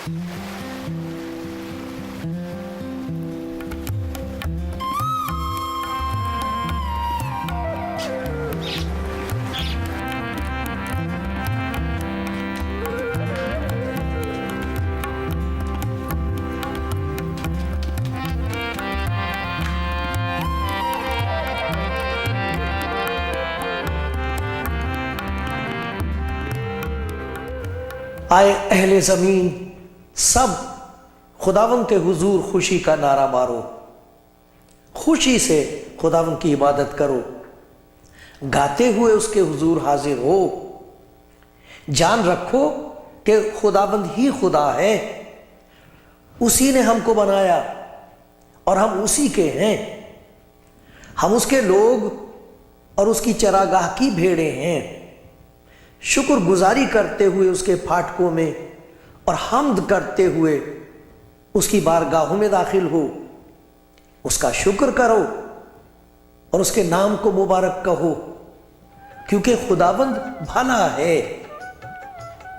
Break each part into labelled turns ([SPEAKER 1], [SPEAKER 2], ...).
[SPEAKER 1] آئے اہل زمین سب خداوند کے حضور خوشی کا نعرہ مارو، خوشی سے خداوند کی عبادت کرو، گاتے ہوئے اس کے حضور حاضر ہو، جان رکھو کہ خداوند ہی خدا ہے، اسی نے ہم کو بنایا اور ہم اسی کے ہیں، ہم اس کے لوگ اور اس کی چراگاہ کی بھیڑیں ہیں۔ شکر گزاری کرتے ہوئے اس کے پھاٹکوں میں اور حمد کرتے ہوئے اس کی بارگاہوں میں داخل ہو، اس کا شکر کرو اور اس کے نام کو مبارک کہو، کیونکہ خداوند بھلا ہے،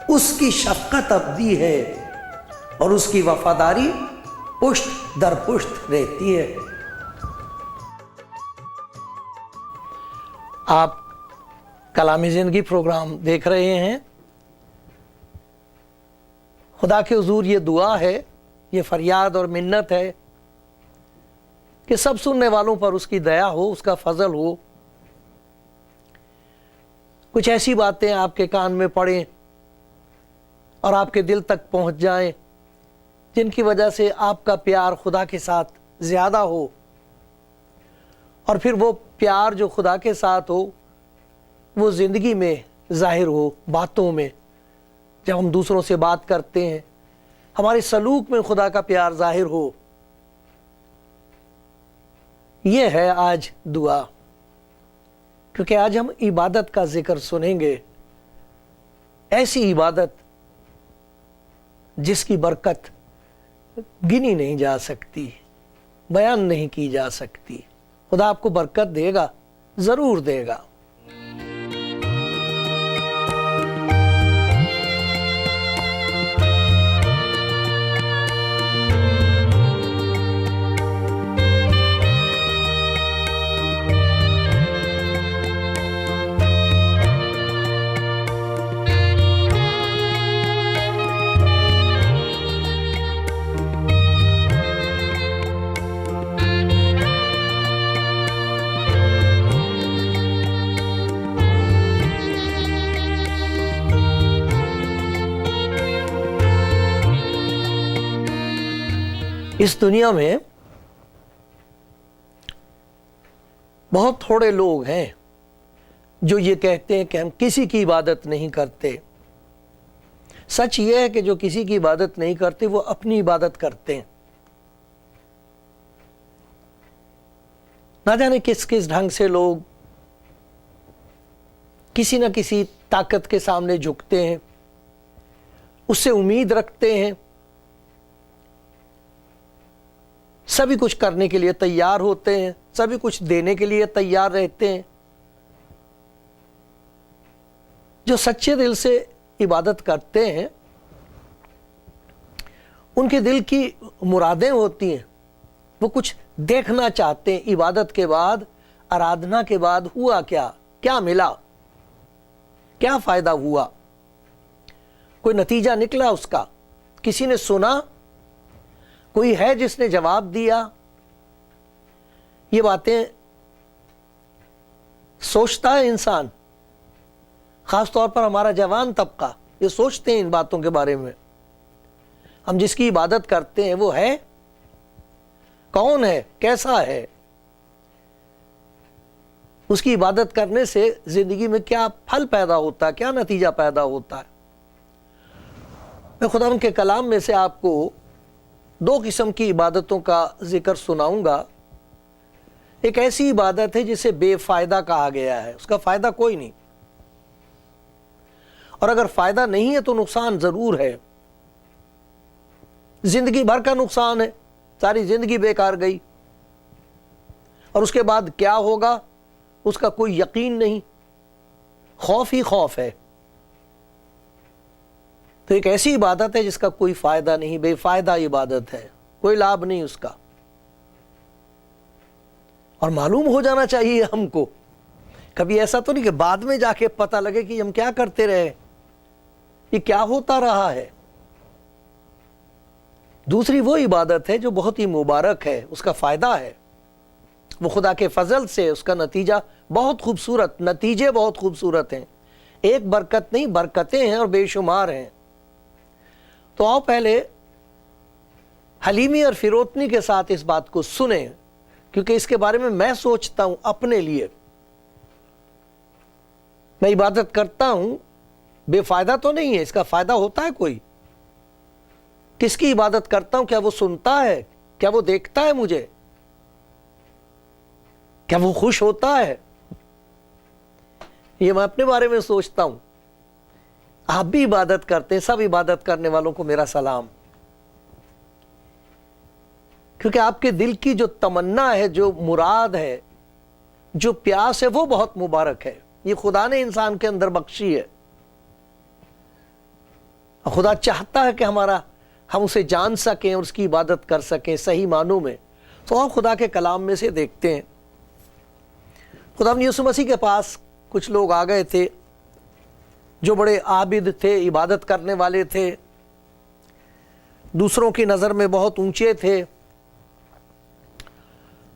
[SPEAKER 1] اس کی شفقت ابدی ہے اور اس کی وفاداری پشت در پشت رہتی ہے۔ آپ کلام زندگی پروگرام دیکھ رہے ہیں۔ خدا کے حضور یہ دعا ہے، یہ فریاد اور منت ہے کہ سب سننے والوں پر اس کی دیا ہو، اس کا فضل ہو، کچھ ایسی باتیں آپ کے کان میں پڑیں اور آپ کے دل تک پہنچ جائیں جن کی وجہ سے آپ کا پیار خدا کے ساتھ زیادہ ہو، اور پھر وہ پیار جو خدا کے ساتھ ہو وہ زندگی میں ظاہر ہو، باتوں میں، جب ہم دوسروں سے بات کرتے ہیں ہمارے سلوک میں خدا کا پیار ظاہر ہو۔ یہ ہے آج دعا، کیونکہ آج ہم عبادت کا ذکر سنیں گے، ایسی عبادت جس کی برکت گنی نہیں جا سکتی، بیان نہیں کی جا سکتی۔ خدا آپ کو برکت دے گا، ضرور دے گا۔ اس دنیا میں بہت تھوڑے لوگ ہیں جو یہ کہتے ہیں کہ ہم کسی کی عبادت نہیں کرتے۔ سچ یہ ہے کہ جو کسی کی عبادت نہیں کرتے وہ اپنی عبادت کرتے ہیں۔ نہ جانے کس کس ڈھنگ سے لوگ کسی نہ کسی طاقت کے سامنے جھکتے ہیں، اس سے امید رکھتے ہیں، سبھی کچھ کرنے کے لیے تیار ہوتے ہیں، سبھی کچھ دینے کے لیے تیار رہتے ہیں۔ جو سچے دل سے عبادت کرتے ہیں ان کے دل کی مرادیں ہوتی ہیں، وہ کچھ دیکھنا چاہتے ہیں عبادت کے بعد، آرادھنا کے بعد ہوا کیا ملا، کیا فائدہ ہوا، کوئی نتیجہ نکلا اس کا، کسی نے سنا، کوئی ہے جس نے جواب دیا۔ یہ باتیں سوچتا ہے انسان، خاص طور پر ہمارا جوان طبقہ یہ سوچتے ہیں ان باتوں کے بارے میں۔ ہم جس کی عبادت کرتے ہیں وہ ہے کون، ہے کیسا ہے، اس کی عبادت کرنے سے زندگی میں کیا پھل پیدا ہوتا ہے، کیا نتیجہ پیدا ہوتا ہے۔ میں خدا کے کلام میں سے آپ کو دو قسم کی عبادتوں کا ذکر سناؤں گا۔ ایک ایسی عبادت ہے جسے بے فائدہ کہا گیا ہے، اس کا فائدہ کوئی نہیں، اور اگر فائدہ نہیں ہے تو نقصان ضرور ہے، زندگی بھر کا نقصان ہے، ساری زندگی بیکار گئی، اور اس کے بعد کیا ہوگا اس کا کوئی یقین نہیں، خوف ہی خوف ہے۔ تو تو ایک ایسی عبادت ہے جس کا کوئی فائدہ نہیں، بے فائدہ عبادت ہے، کوئی لابھ نہیں اس کا. اور معلوم ہو جانا چاہیے ہم کو، کبھی ایسا تو نہیں کہ بعد میں جا کے پتہ لگے کہ ہم کیا کرتے رہے، یہ کیا ہوتا رہا ہے. دوسری وہ عبادت ہے جو بہت ہی مبارک ہے، اس کا فائدہ ہے، وہ خدا کے فضل سے اس کا نتیجہ بہت خوبصورت، نتیجے بہت خوبصورت ہیں. ایک برکت نہیں، برکتیں ہیں اور بے شمار ہیں. تو آؤ پہلے حلیمی اور فروتنی کے ساتھ اس بات کو سنیں، کیونکہ اس کے بارے میں سوچتا ہوں اپنے لیے. میں عبادت کرتا ہوں، بے فائدہ تو نہیں ہے، اس کا فائدہ ہوتا ہے کوئی. کس کی عبادت کرتا ہوں؟ کیا وہ سنتا ہے؟ کیا وہ دیکھتا ہے مجھے؟ کیا وہ خوش ہوتا ہے؟ یہ میں اپنے بارے میں سوچتا ہوں. آپ بھی عبادت کرتے ہیں، سب عبادت کرنے والوں کو میرا سلام. کیونکہ آپ کے دل کی جو تمنا ہے، جو مراد ہے، جو پیاس ہے، وہ بہت مبارک ہے. یہ خدا نے انسان کے اندر بخشی ہے. خدا چاہتا ہے کہ ہم اسے جان سکیں اور اس کی عبادت کر سکیں صحیح معنوں میں. تو ہم خدا کے کلام میں سے دیکھتے ہیں. خدا یسوع مسیح کے پاس کچھ لوگ آ گئے تھے جو بڑے عابد تھے، عبادت کرنے والے تھے، دوسروں کی نظر میں بہت اونچے تھے.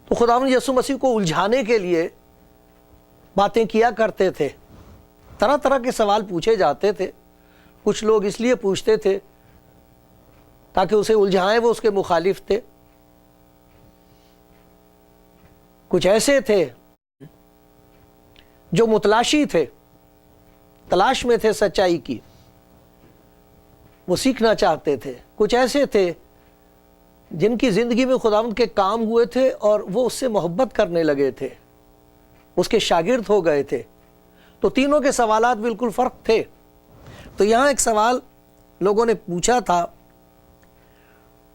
[SPEAKER 1] تو خداوند یسوع مسیح کو الجھانے کے لیے باتیں کیا کرتے تھے، طرح طرح کے سوال پوچھے جاتے تھے. کچھ لوگ اس لیے پوچھتے تھے تاکہ اسے الجھائیں، وہ اس کے مخالف تھے. کچھ ایسے تھے جو متلاشی تھے، تلاش میں تھے سچائی کی، وہ سیکھنا چاہتے تھے. کچھ ایسے تھے جن کی زندگی میں خداوند کے کام ہوئے تھے اور وہ اس سے محبت کرنے لگے تھے، اس کے شاگرد ہو گئے تھے. تو تینوں کے سوالات بالکل فرق تھے. تو یہاں ایک سوال لوگوں نے پوچھا تھا،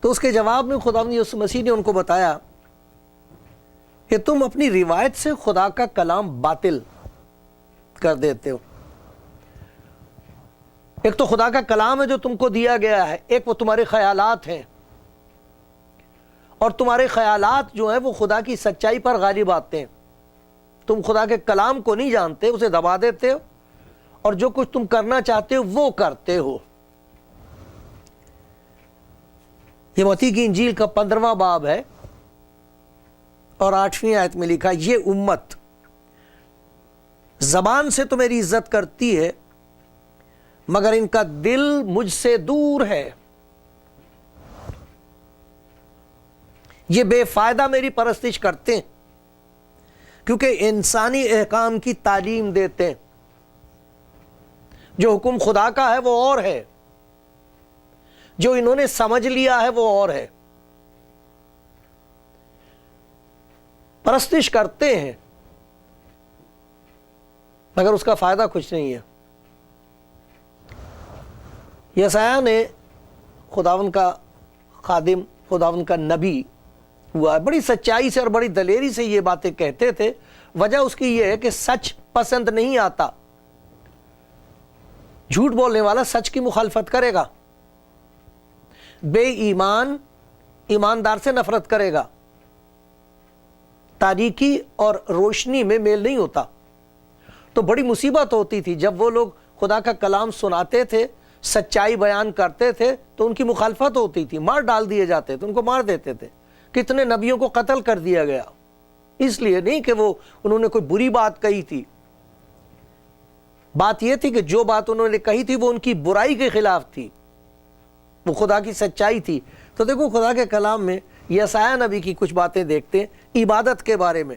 [SPEAKER 1] تو اس کے جواب میں خداوند یسوع مسیح نے ان کو بتایا کہ تم اپنی روایت سے خدا کا کلام باطل کر دیتے ہو. ایک تو خدا کا کلام ہے جو تم کو دیا گیا ہے، ایک وہ تمہارے خیالات ہیں، اور تمہارے خیالات جو ہیں وہ خدا کی سچائی پر غالب آتے ہیں. تم خدا کے کلام کو نہیں جانتے، اسے دبا دیتے ہو، اور جو کچھ تم کرنا چاہتے ہو وہ کرتے ہو. یہ متی کی انجیل کا 15واں باب ہے اور 8ویں آیت میں لکھا، یہ امت زبان سے تو میری عزت کرتی ہے مگر ان کا دل مجھ سے دور ہے. یہ بے فائدہ میری پرستش کرتے ہیں کیونکہ انسانی احکام کی تعلیم دیتے ہیں. جو حکم خدا کا ہے وہ اور ہے، جو انہوں نے سمجھ لیا ہے وہ اور ہے. پرستش کرتے ہیں مگر اس کا فائدہ کچھ نہیں ہے. یسایہ نے خداوند کا خادم، خداوند کا نبی ہوا، بڑی سچائی سے اور بڑی دلیری سے یہ باتیں کہتے تھے. وجہ اس کی یہ ہے کہ سچ پسند نہیں آتا. جھوٹ بولنے والا سچ کی مخالفت کرے گا، بے ایمان ایماندار سے نفرت کرے گا. تاریکی اور روشنی میں میل نہیں ہوتا. تو بڑی مصیبت ہوتی تھی جب وہ لوگ خدا کا کلام سناتے تھے، سچائی بیان کرتے تھے تو ان کی مخالفت ہوتی تھی، مار ڈال دیے جاتے تھے، ان کو مار دیتے تھے. کتنے نبیوں کو قتل کر دیا گیا، اس لیے نہیں کہ انہوں نے کوئی بری بات کہی تھی. بات یہ تھی کہ جو بات انہوں نے کہی تھی وہ ان کی برائی کے خلاف تھی، وہ خدا کی سچائی تھی. تو دیکھو خدا کے کلام میں یسایہ نبی کی کچھ باتیں دیکھتے ہیں عبادت کے بارے میں.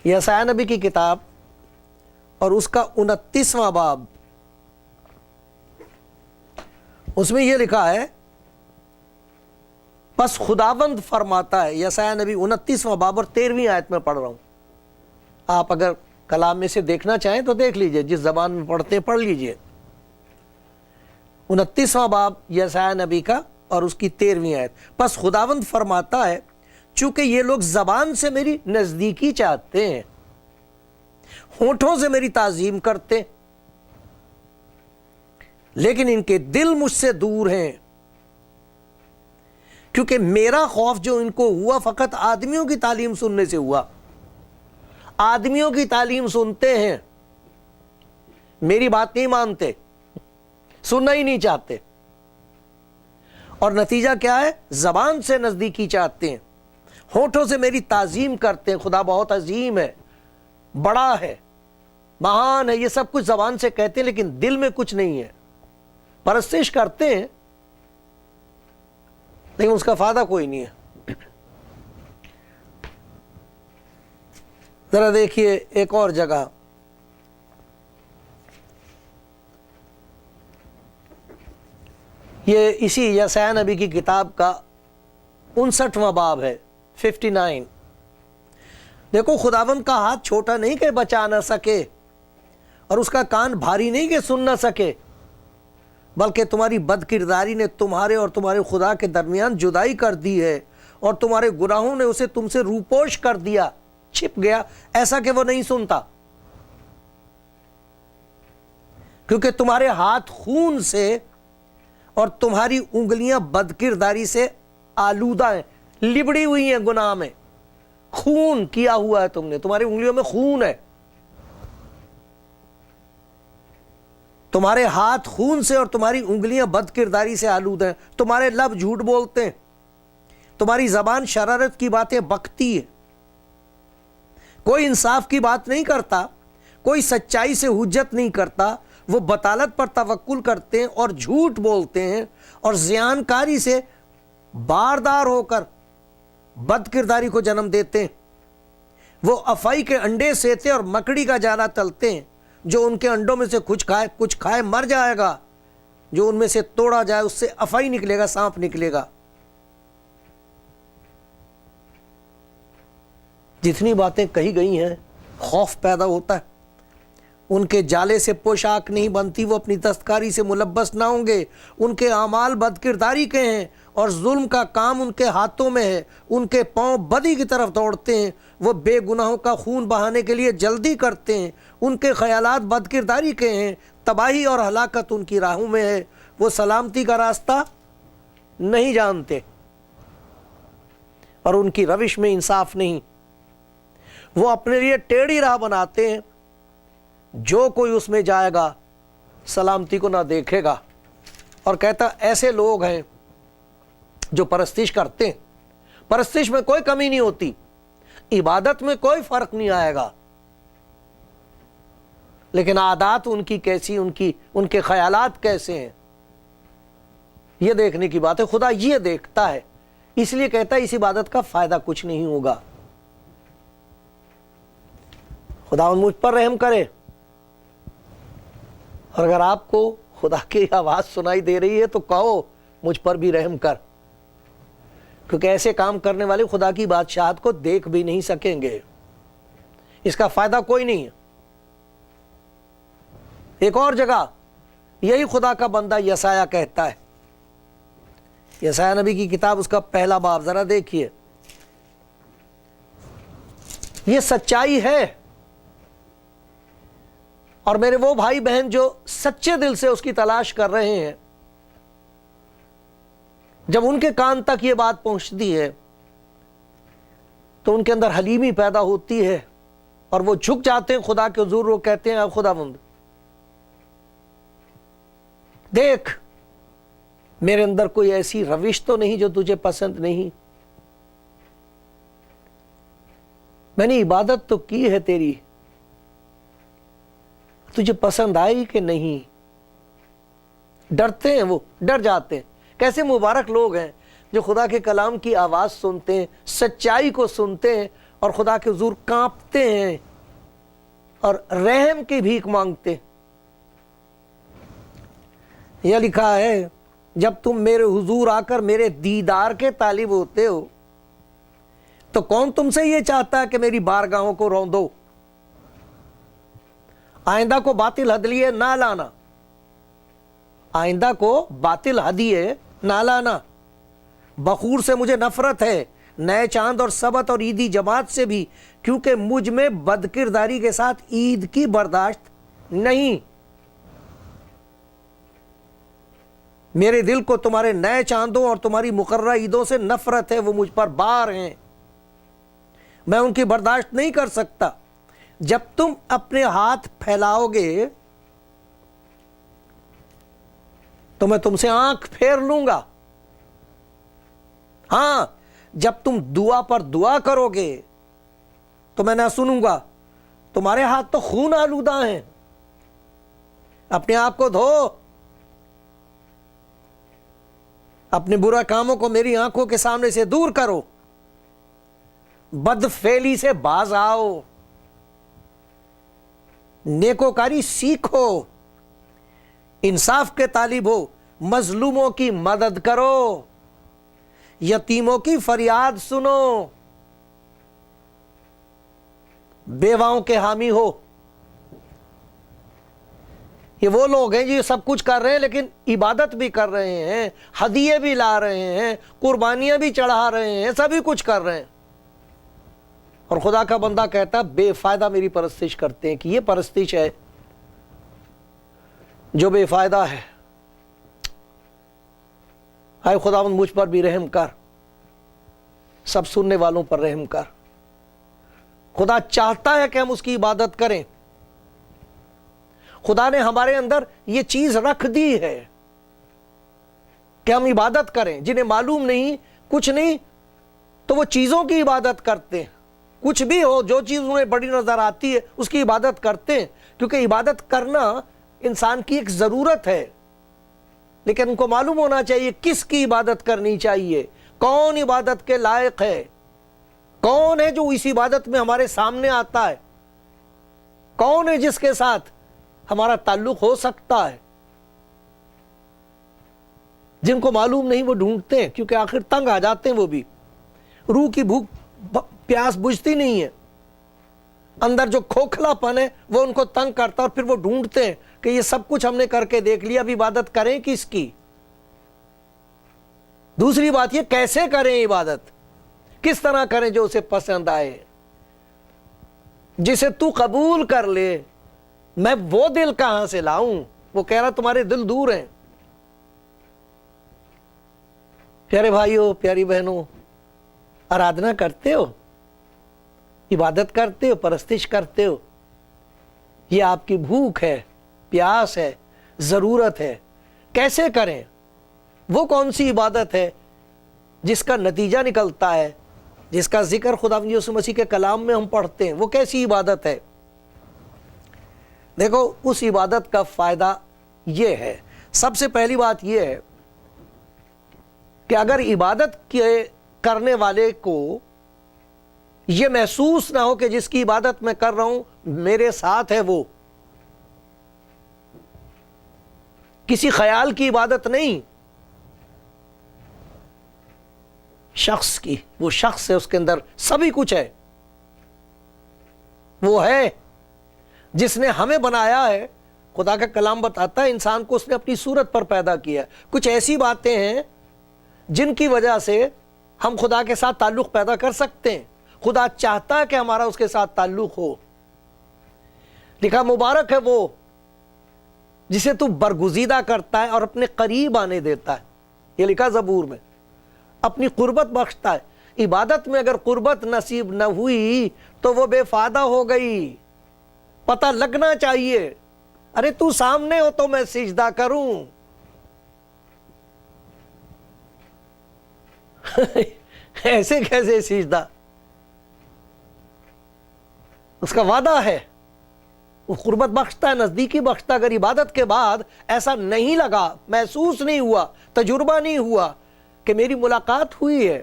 [SPEAKER 1] یسایہ نبی کی کتاب اور اس کا 29واں باب، اس میں یہ لکھا ہے، بس خداوند فرماتا ہے. یسایہ نبی 29واں باب اور 13ویں آیت میں پڑھ رہا ہوں. آپ اگر کلام میں سے دیکھنا چاہیں تو دیکھ لیجئے، جس زبان میں پڑھتے ہیں پڑھ لیجئے. 29واں باب یسایہ نبی کا اور اس کی 13ویں آیت. بس خداوند فرماتا ہے، چونکہ یہ لوگ زبان سے میری نزدیکی چاہتے ہیں، ہونٹوں سے میری تعظیم کرتے ہیں، لیکن ان کے دل مجھ سے دور ہیں، کیونکہ میرا خوف جو ان کو ہوا فقط آدمیوں کی تعلیم سننے سے ہوا۔ آدمیوں کی تعلیم سنتے ہیں، میری بات نہیں مانتے، سننا ہی نہیں چاہتے، اور نتیجہ کیا ہے؟ زبان سے نزدیکی چاہتے ہیں، ہونٹوں سے میری تعظیم کرتے ہیں، خدا بہت عظیم ہے، بڑا ہے، مہان ہے، یہ سب کچھ زبان سے کہتے ہیں لیکن دل میں کچھ نہیں ہے۔ پرستش کرتے ہیں لیکن اس کا فائدہ کوئی نہیں ہے۔ ذرا دیکھیے ایک اور جگہ، یہ اسی یسعیاہ نبی کی کتاب کا 59واں باب ہے، 59۔ دیکھو خداوند کا ہاتھ چھوٹا نہیں کہ بچا نہ سکے، اور اس کا کان بھاری نہیں کہ سن نہ سکے، بلکہ تمہاری بد کرداری نے تمہارے اور تمہارے خدا کے درمیان جدائی کر دی ہے، اور تمہارے گناہوں نے اسے تم سے روپوش کر دیا، چھپ گیا ایسا کہ وہ نہیں سنتا، کیونکہ تمہارے ہاتھ خون سے اور تمہاری انگلیاں بد کرداری سے آلودہ ہیں، لبڑی ہوئی ہیں گناہ میں، خون کیا ہوا ہے تم نے، تمہاری انگلیوں میں خون ہے، تمہارے ہاتھ خون سے اور تمہاری انگلیاں بد کرداری سے آلود ہیں، تمہارے لب جھوٹ بولتے ہیں، تمہاری زبان شرارت کی باتیں بکتی ہے، کوئی انصاف کی بات نہیں کرتا، کوئی سچائی سے حجت نہیں کرتا، وہ بطالت پر توکل کرتے ہیں اور جھوٹ بولتے ہیں، اور زیانکاری سے باردار ہو کر بد کرداری کو جنم دیتے ہیں، وہ افعی کے انڈے سیتے اور مکڑی کا جالا تلتے ہیں، جو ان کے انڈوں میں سے کچھ کھائے مر جائے گا، جو ان میں سے توڑا جائے اس سے افعی نکلے گا، سانپ نکلے گا۔ جتنی باتیں کہی گئی ہیں خوف پیدا ہوتا ہے، ان کے جالے سے پوشاک نہیں بنتی، وہ اپنی دستکاری سے ملبس نہ ہوں گے، ان کے اعمال بد کرداری کے ہیں اور ظلم کا کام ان کے ہاتھوں میں ہے، ان کے پاؤں بدی کی طرف دوڑتے ہیں، وہ بے گناہوں کا خون بہانے کے لیے جلدی کرتے ہیں، ان کے خیالات بد کرداری کے ہیں، تباہی اور ہلاکت ان کی راہوں میں ہے، وہ سلامتی کا راستہ نہیں جانتے، اور ان کی روش میں انصاف نہیں، وہ اپنے لیے ٹیڑھی راہ بناتے ہیں، جو کوئی اس میں جائے گا سلامتی کو نہ دیکھے گا۔ اور کہتا ایسے لوگ ہیں جو پرستش کرتے ہیں، پرستش میں کوئی کمی نہیں ہوتی، عبادت میں کوئی فرق نہیں آئے گا، لیکن عادات ان کی کیسی، ان کے خیالات کیسے ہیں، یہ دیکھنے کی بات ہے۔ خدا یہ دیکھتا ہے، اس لیے کہتا ہے اس عبادت کا فائدہ کچھ نہیں ہوگا۔ خدا مجھ پر رحم کرے، اور اگر آپ کو خدا کی آواز سنائی دے رہی ہے تو کہو مجھ پر بھی رحم کر، کیونکہ ایسے کام کرنے والے خدا کی بادشاہت کو دیکھ بھی نہیں سکیں گے، اس کا فائدہ کوئی نہیں ہے۔ ایک اور جگہ یہی خدا کا بندہ یسعیاہ کہتا ہے، یسعیاہ نبی کی کتاب اس کا پہلا باب، ذرا دیکھیے، یہ سچائی ہے، اور میرے وہ بھائی بہن جو سچے دل سے اس کی تلاش کر رہے ہیں، جب ان کے کان تک یہ بات پہنچتی ہے تو ان کے اندر حلیمی پیدا ہوتی ہے، اور وہ جھک جاتے ہیں خدا کے حضور، وہ کہتے ہیں اے خداوند دیکھ میرے اندر کوئی ایسی روش تو نہیں جو تجھے پسند نہیں، میں نے عبادت تو کی ہے تیری، تجھے پسند آئی کہ نہیں۔ ڈرتے ہیں، وہ ڈر جاتے ہیں۔ کیسے مبارک لوگ ہیں جو خدا کے کلام کی آواز سنتے ہیں، سچائی کو سنتے ہیں، اور خدا کے حضور کانپتے ہیں اور رحم کی بھیک مانگتے ہیں۔ یہ لکھا ہے جب تم میرے حضور آ کر میرے دیدار کے طالب ہوتے ہو تو کون تم سے یہ چاہتا ہے کہ میری بارگاہوں کو روندو؟ آئندہ کو باطل ہدیے نہ لانا، آئندہ کو باطل ہدیے نہ لانا، بخور سے مجھے نفرت ہے، نئے چاند اور سبت اور عیدی جماعت سے بھی، کیونکہ مجھ میں بد کرداری کے ساتھ عید کی برداشت نہیں۔ میرے دل کو تمہارے نئے چاندوں اور تمہاری مقررہ عیدوں سے نفرت ہے، وہ مجھ پر بار ہیں، میں ان کی برداشت نہیں کر سکتا۔ جب تم اپنے ہاتھ پھیلاؤ گے تو میں تم سے آنکھ پھیر لوں گا۔ ہاں، جب تم دعا پر دعا کرو گے تو میں نہ سنوں گا۔ تمہارے ہاتھ تو خون آلودہ ہیں، اپنے آپ کو دھو، اپنے برا کاموں کو میری آنکھوں کے سامنے سے دور کرو، بدفعلی سے باز آؤ، نیکوکاری سیکھو، انصاف کے طالب ہو، مظلوموں کی مدد کرو، یتیموں کی فریاد سنو، بیواؤں کے حامی ہو۔ یہ وہ لوگ ہیں جو سب کچھ کر رہے ہیں لیکن عبادت بھی کر رہے ہیں، ہدیے بھی لا رہے ہیں، قربانیاں بھی چڑھا رہے ہیں، سبھی کچھ کر رہے ہیں، اور خدا کا بندہ کہتا ہے بے فائدہ میری پرستش کرتے ہیں، کہ یہ پرستش ہے جو بے فائدہ ہے۔ اے خداوند مجھ پر بھی رحم کر، سب سننے والوں پر رحم کر۔ خدا چاہتا ہے کہ ہم اس کی عبادت کریں۔ خدا نے ہمارے اندر یہ چیز رکھ دی ہے کہ ہم عبادت کریں۔ جنہیں معلوم نہیں، کچھ نہیں، تو وہ چیزوں کی عبادت کرتے ہیں، کچھ بھی ہو، جو چیز انہیں بڑی نظر آتی ہے اس کی عبادت کرتے ہیں، کیونکہ عبادت کرنا انسان کی ایک ضرورت ہے۔ لیکن ان کو معلوم ہونا چاہیے کس کی عبادت کرنی چاہیے، کون عبادت کے لائق ہے، کون ہے جو اس عبادت میں ہمارے سامنے آتا ہے، کون ہے جس کے ساتھ ہمارا تعلق ہو سکتا ہے۔ جن کو معلوم نہیں وہ ڈھونڈتے ہیں، کیونکہ آخر تنگ آ جاتے ہیں، وہ بھی روح کی بھوک پیاس بجھتی نہیں ہے، اندر جو کھوکھلا پن ہے وہ ان کو تنگ کرتا ہے، اور پھر وہ ڈھونڈتے ہیں کہ یہ سب کچھ ہم نے کر کے دیکھ لیا، اب عبادت کریں کس کی۔ دوسری بات یہ کیسے کریں عبادت، کس طرح کریں جو اسے پسند آئے، جسے تو قبول کر لے۔ میں وہ دل کہاں سے لاؤں؟ وہ کہہ رہا تمہارے دل دور ہیں۔ پیارے بھائیوں، پیاری بہنوں، آرادھنا کرتے ہو، عبادت کرتے ہو، پرستش کرتے ہو، یہ آپ کی بھوک ہے، پیاس ہے، ضرورت ہے۔ کیسے کریں؟ وہ کون سی عبادت ہے جس کا نتیجہ نکلتا ہے، جس کا ذکر خداوند یسوع مسیح کے کلام میں ہم پڑھتے ہیں؟ وہ کیسی عبادت ہے؟ دیکھو، اس عبادت کا فائدہ یہ ہے، سب سے پہلی بات یہ ہے کہ اگر عبادت کے کرنے والے کو یہ محسوس نہ ہو کہ جس کی عبادت میں کر رہا ہوں میرے ساتھ ہے، وہ کسی خیال کی عبادت نہیں، شخص کی، وہ شخص ہے، اس کے اندر سبھی کچھ ہے، وہ ہے جس نے ہمیں بنایا ہے۔ خدا کا کلام بتاتا ہے انسان کو اس نے اپنی صورت پر پیدا کیا ہے۔ کچھ ایسی باتیں ہیں جن کی وجہ سے ہم خدا کے ساتھ تعلق پیدا کر سکتے ہیں۔ خدا چاہتا ہے کہ ہمارا اس کے ساتھ تعلق ہو۔ لکھا مبارک ہے وہ جسے تو برگزیدہ کرتا ہے اور اپنے قریب آنے دیتا ہے، یہ لکھا زبور میں، اپنی قربت بخشتا ہے۔ عبادت میں اگر قربت نصیب نہ ہوئی تو وہ بے فائدہ ہو گئی۔ پتہ لگنا چاہیے، ارے تو سامنے ہو تو میں سجدہ کروں۔ ایسے کیسے سجدہ؟ اس کا وعدہ ہے، وہ قربت بخشتا ہے، نزدیکی بخشتا ہے۔ اگر عبادت کے بعد ایسا نہیں لگا، محسوس نہیں ہوا، تجربہ نہیں ہوا کہ میری ملاقات ہوئی ہے،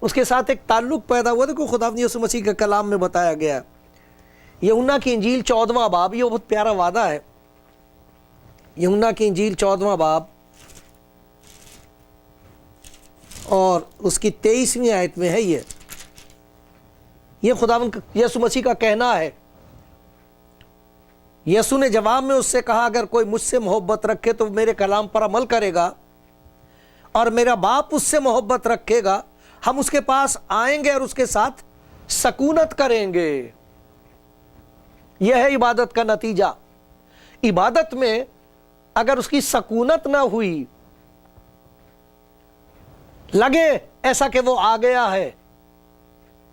[SPEAKER 1] اس کے ساتھ ایک تعلق پیدا ہوا، دیکھو خداوند یسوع مسیح کے کلام میں بتایا گیا، یوحنا کی انجیل 14واں باب، یہ بہت پیارا وعدہ ہے۔ یوحنا کی انجیل 14واں باب اور اس کی 23ویں آیت میں ہے یہ خداوند یسوع مسیح کا کہنا ہے۔ یسوع نے جواب میں اس سے کہا، اگر کوئی مجھ سے محبت رکھے تو میرے کلام پر عمل کرے گا، اور میرا باپ اس سے محبت رکھے گا، ہم اس کے پاس آئیں گے اور اس کے ساتھ سکونت کریں گے۔ یہ ہے عبادت کا نتیجہ۔ عبادت میں اگر اس کی سکونت نہ ہوئی، لگے ایسا کہ وہ آ گیا ہے،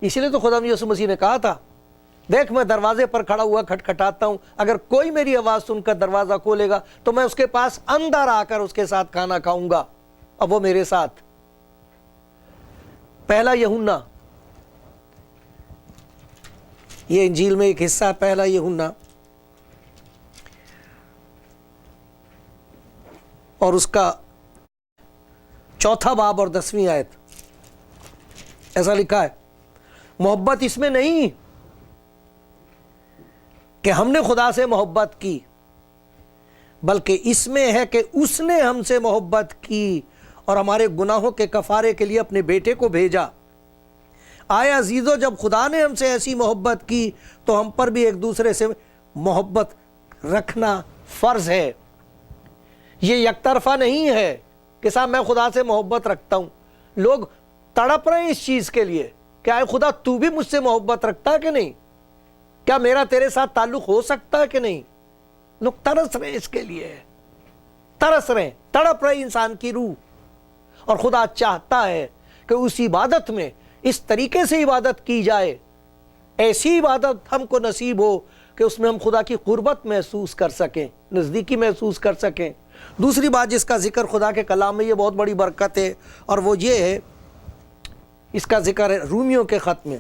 [SPEAKER 1] اسی لیے تو خدا یسوع مسیح نے کہا تھا، دیکھ میں دروازے پر کھڑا ہوا کھٹکھٹاتا ہوں، اگر کوئی میری آواز سن کر دروازہ کھولے گا تو میں اس کے پاس اندر آ کر اس کے ساتھ کھانا کھاؤں گا اور وہ میرے ساتھ۔ پہلا یوحنا، یہ انجیل میں ایک حصہ ہے، پہلا یوحنا اور اس کا 4 باب اور 10 آیت، ایسا لکھا ہے، محبت اس میں نہیں کہ ہم نے خدا سے محبت کی، بلکہ اس میں ہے کہ اس نے ہم سے محبت کی اور ہمارے گناہوں کے کفارے کے لیے اپنے بیٹے کو بھیجا۔ آئے عزیزو، جب خدا نے ہم سے ایسی محبت کی تو ہم پر بھی ایک دوسرے سے محبت رکھنا فرض ہے۔ یہ یک طرفہ نہیں ہے کہ صاحب میں خدا سے محبت رکھتا ہوں۔ لوگ تڑپ رہے ہیں اس چیز کے لیے کہ آئے خدا تو بھی مجھ سے محبت رکھتا ہے کہ نہیں، کیا میرا تیرے ساتھ تعلق ہو سکتا ہے کہ نہیں۔ لوگ ترس رہے ہیں اس کے لیے، ترس رہے ہیں، تڑپ رہے انسان کی روح، اور خدا چاہتا ہے کہ اس عبادت میں اس طریقے سے عبادت کی جائے، ایسی عبادت ہم کو نصیب ہو کہ اس میں ہم خدا کی قربت محسوس کر سکیں، نزدیکی محسوس کر سکیں۔ دوسری بات جس کا ذکر خدا کے کلام میں، یہ بہت بڑی برکت ہے، اور وہ یہ ہے، اس کا ذکر ہے رومیوں کے خط میں۔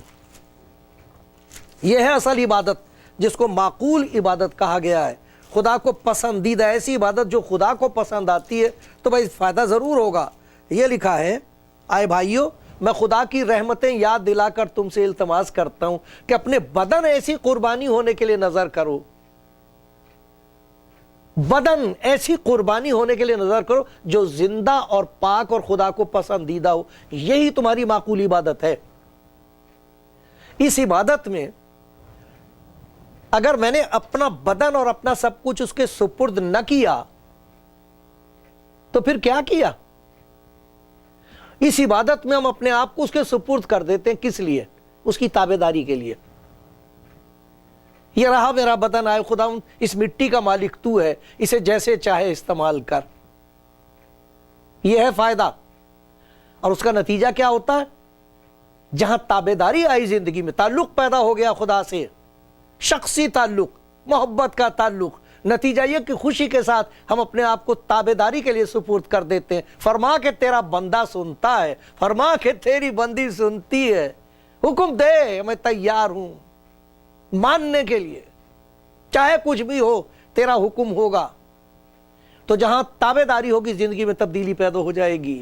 [SPEAKER 1] یہ ہے اصل عبادت جس کو معقول عبادت کہا گیا ہے، خدا کو پسندیدہ ایسی عبادت جو خدا کو پسند آتی ہے، تو بھائی فائدہ ضرور ہوگا۔ یہ لکھا ہے، آئے بھائیو، میں خدا کی رحمتیں یاد دلا کر تم سے التماس کرتا ہوں کہ اپنے بدن ایسی قربانی ہونے کے لیے نظر کرو، بدن ایسی قربانی ہونے کے لیے نظر کرو جو زندہ اور پاک اور خدا کو پسندیدہ ہو، یہی تمہاری معقول عبادت ہے۔ اس عبادت میں اگر میں نے اپنا بدن اور اپنا سب کچھ اس کے سپرد نہ کیا تو پھر کیا کیا؟ اس عبادت میں ہم اپنے آپ کو اس کے سپرد کر دیتے ہیں، کس لیے؟ اس کی تابعداری کے لیے۔ یہ رہا میرا بدن، آئے خدا اس مٹی کا مالک تو ہے، اسے جیسے چاہے استعمال کر۔ یہ ہے فائدہ، اور اس کا نتیجہ کیا ہوتا ہے؟ جہاں تابعداری آئی زندگی میں، تعلق پیدا ہو گیا خدا سے، شخصی تعلق، محبت کا تعلق، نتیجہ یہ کہ خوشی کے ساتھ ہم اپنے آپ کو تابعداری کے لیے سپرد کر دیتے ہیں۔ فرما کہ تیرا بندہ سنتا ہے، فرما کہ تیری بندی سنتی ہے، حکم دے میں تیار ہوں ماننے کے لیے، چاہے کچھ بھی ہو تیرا حکم ہوگا۔ تو جہاں تابعداری ہوگی زندگی میں تبدیلی پیدا ہو جائے گی،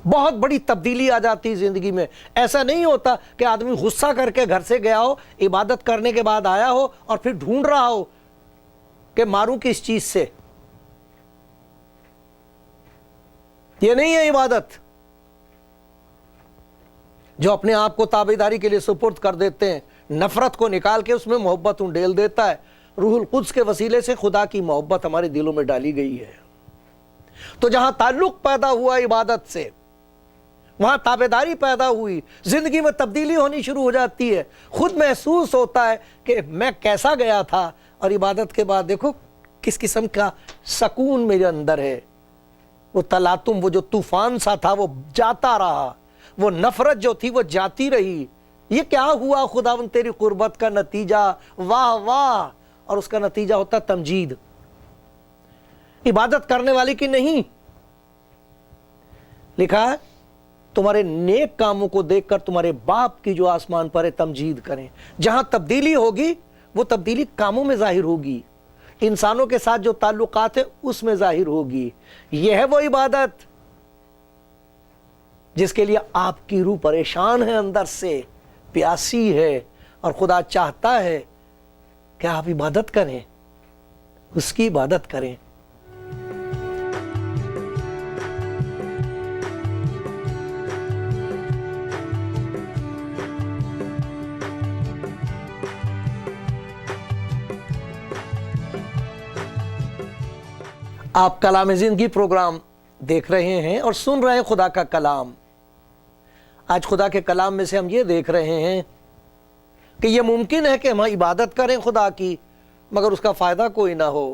[SPEAKER 1] بہت بڑی تبدیلی آ جاتی زندگی میں۔ ایسا نہیں ہوتا کہ آدمی غصہ کر کے گھر سے گیا ہو، عبادت کرنے کے بعد آیا ہو اور پھر ڈھونڈ رہا ہو کہ ماروں کس چیز سے۔ یہ نہیں ہے عبادت۔ جو اپنے آپ کو تابعداری کے لیے سپرد کر دیتے ہیں، نفرت کو نکال کے اس میں محبت انڈیل دیتا ہے۔ روح القدس کے وسیلے سے خدا کی محبت ہمارے دلوں میں ڈالی گئی ہے۔ تو جہاں تعلق پیدا ہوا عبادت سے، وہاں تابعداری پیدا ہوئی، زندگی میں تبدیلی ہونی شروع ہو جاتی ہے۔ خود محسوس ہوتا ہے کہ میں کیسا گیا تھا، اور عبادت کے بعد دیکھو کس قسم کا سکون میرے اندر ہے۔ وہ تلاطم، وہ جو طوفان سا تھا وہ جاتا رہا، وہ نفرت جو تھی وہ جاتی رہی۔ یہ کیا ہوا؟ خداوند تیری قربت کا نتیجہ، واہ واہ، اور اس کا نتیجہ ہوتا تمجید، عبادت کرنے والے کی نہیں۔ لکھا ہے تمہارے نیک کاموں کو دیکھ کر تمہارے باپ کی جو آسمان پر ہے تمجید کریں۔ جہاں تبدیلی ہوگی وہ تبدیلی کاموں میں ظاہر ہوگی، انسانوں کے ساتھ جو تعلقات ہیں اس میں ظاہر ہوگی۔ یہ ہے وہ عبادت جس کے لیے آپ کی روح پریشان ہے، اندر سے پیاسی ہے، اور خدا چاہتا ہے کہ آپ عبادت کریں، اس کی عبادت کریں۔ آپ کلام زندگی پروگرام دیکھ رہے ہیں اور سن رہے ہیں خدا کا کلام۔ آج خدا کے کلام میں سے ہم یہ دیکھ رہے ہیں کہ یہ ممکن ہے کہ ہم عبادت کریں خدا کی، مگر اس کا فائدہ کوئی نہ ہو۔